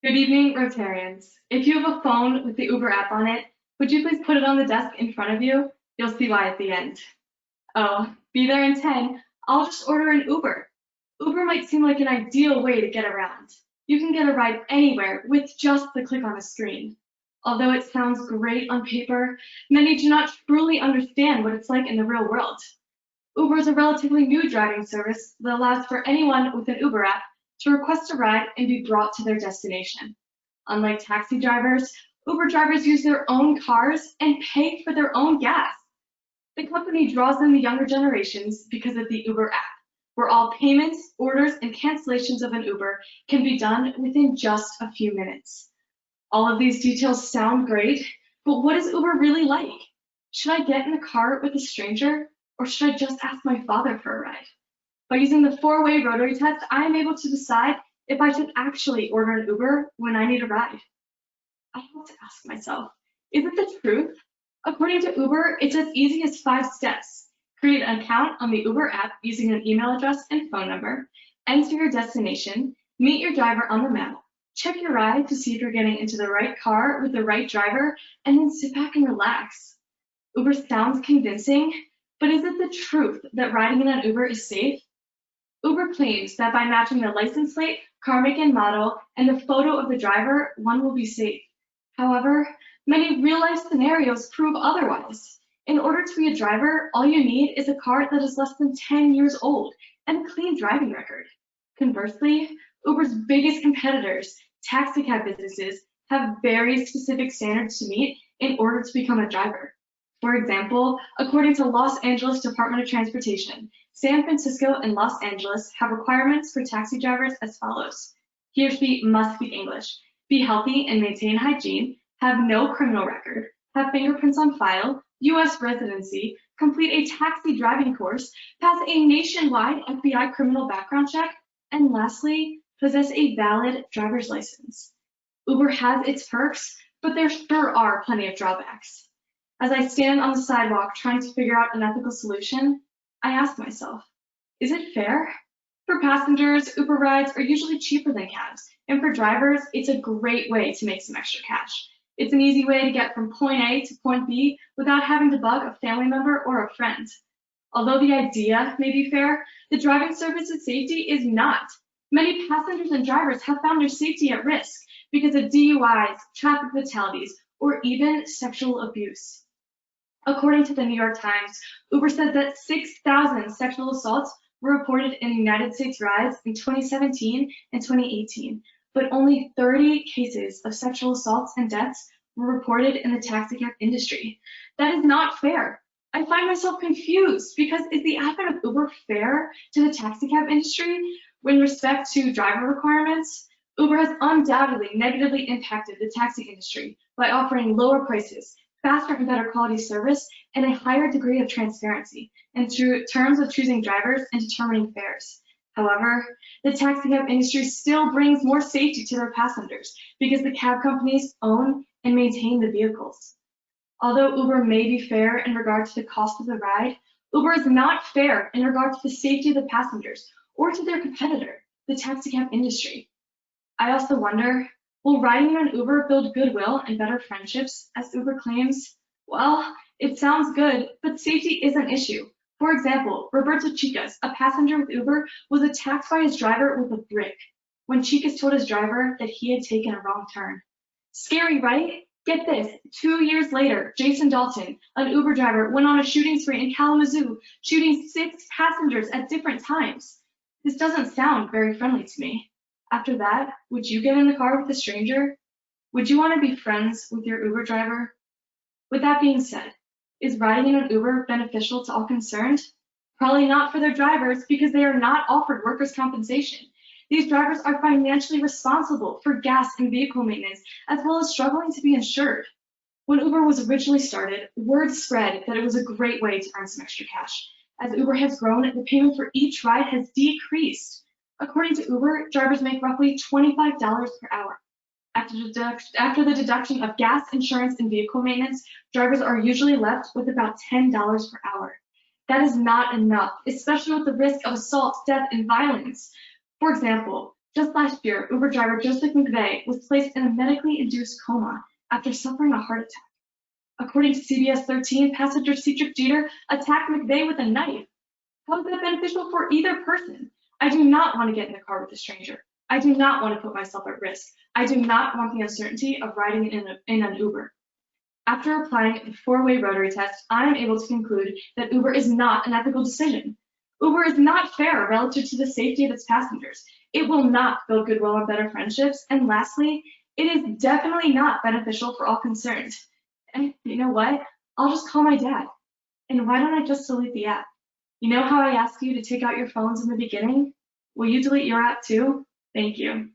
Good evening, Rotarians. If you have a phone with the Uber app on it, would you please put it on the desk in front of you? You'll see why at the end. Oh, be there in 10. I'll just order an Uber. Uber might seem like an ideal way to get around. You can get a ride anywhere with just the click on a screen. Although it sounds great on paper, many do not truly understand what it's like in the real world. Uber is a relatively new driving service that allows for anyone with an Uber app to request a ride and be brought to their destination. Unlike taxi drivers, Uber drivers use their own cars and pay for their own gas. The company draws in the younger generations because of the Uber app, where all payments, orders, and cancellations of an Uber can be done within just a few minutes. All of these details sound great, but what is Uber really like? Should I get in the car with a stranger, or should I just ask my father for a ride? By using the four-way rotary test, I am able to decide if I should actually order an Uber when I need a ride. I have to ask myself, is it the truth? According to Uber, it's as easy as 5 steps. Create an account on the Uber app using an email address and phone number, enter your destination, meet your driver on the map, check your ride to see if you're getting into the right car with the right driver, and then sit back and relax. Uber sounds convincing, but is it the truth that riding in an Uber is safe? Uber claims that by matching the license plate, car make and model, and the photo of the driver, one will be safe. However, many real-life scenarios prove otherwise. In order to be a driver, all you need is a car that is less than 10 years old and a clean driving record. Conversely, Uber's biggest competitors, taxicab businesses, have very specific standards to meet in order to become a driver. For example, according to Los Angeles Department of Transportation, San Francisco and Los Angeles have requirements for taxi drivers as follows. He or she must speak English, be healthy and maintain hygiene, have no criminal record, have fingerprints on file, U.S. residency, complete a taxi driving course, pass a nationwide FBI criminal background check, and lastly, possess a valid driver's license. Uber has its perks, but there sure are plenty of drawbacks. As I stand on the sidewalk trying to figure out an ethical solution, I ask myself, is it fair? For passengers, Uber rides are usually cheaper than cabs, and for drivers, it's a great way to make some extra cash. It's an easy way to get from point A to point B without having to bug a family member or a friend. Although the idea may be fair, the driving service's safety is not. Many passengers and drivers have found their safety at risk because of DUIs, traffic fatalities, or even sexual abuse. According to the New York Times, Uber said that 6,000 sexual assaults were reported in United States rides in 2017 and 2018, but only 30 cases of sexual assaults and deaths were reported in the taxicab industry. That is not fair. I find myself confused because is the advent of Uber fair to the taxicab industry with respect to driver requirements? Uber has undoubtedly negatively impacted the taxi industry by offering lower prices, faster and better quality service, and a higher degree of transparency in terms of choosing drivers and determining fares. However, the taxicab industry still brings more safety to their passengers because the cab companies own and maintain the vehicles. Although Uber may be fair in regard to the cost of the ride, Uber is not fair in regard to the safety of the passengers or to their competitor, the taxicab industry. I also wonder, will riding in an Uber build goodwill and better friendships, as Uber claims? Well, it sounds good, but safety is an issue. For example, Roberto Chicas, a passenger with Uber, was attacked by his driver with a brick when Chicas told his driver that he had taken a wrong turn. Scary, right? Get this, 2 years later, Jason Dalton, an Uber driver, went on a shooting spree in Kalamazoo, shooting 6 passengers at different times. This doesn't sound very friendly to me. After that, would you get in the car with a stranger? Would you want to be friends with your Uber driver? With that being said, is riding in an Uber beneficial to all concerned? Probably not for their drivers because they are not offered workers' compensation. These drivers are financially responsible for gas and vehicle maintenance, as well as struggling to be insured. When Uber was originally started, word spread that it was a great way to earn some extra cash. As Uber has grown, the payment for each ride has decreased. According to Uber, drivers make roughly $25 per hour. After the deduction of gas, insurance, and vehicle maintenance, drivers are usually left with about $10 per hour. That is not enough, especially with the risk of assault, death, and violence. For example, Just last year, Uber driver Joseph McVeigh was placed in a medically induced coma after suffering a heart attack. According to CBS 13, passenger Cedric Jeter attacked McVeigh with a knife. How is that beneficial for either person? I do not want to get in the car with a stranger. I do not want to put myself at risk. I do not want the uncertainty of riding in an Uber. After applying the four-way rotary test, I am able to conclude that Uber is not an ethical decision. Uber is not fair relative to the safety of its passengers. It will not build goodwill or better friendships. And lastly, it is definitely not beneficial for all concerned. And you know what? I'll just call my dad. And why don't I just delete the app? You know how I asked you to take out your phones in the beginning? Will you delete your app too? Thank you.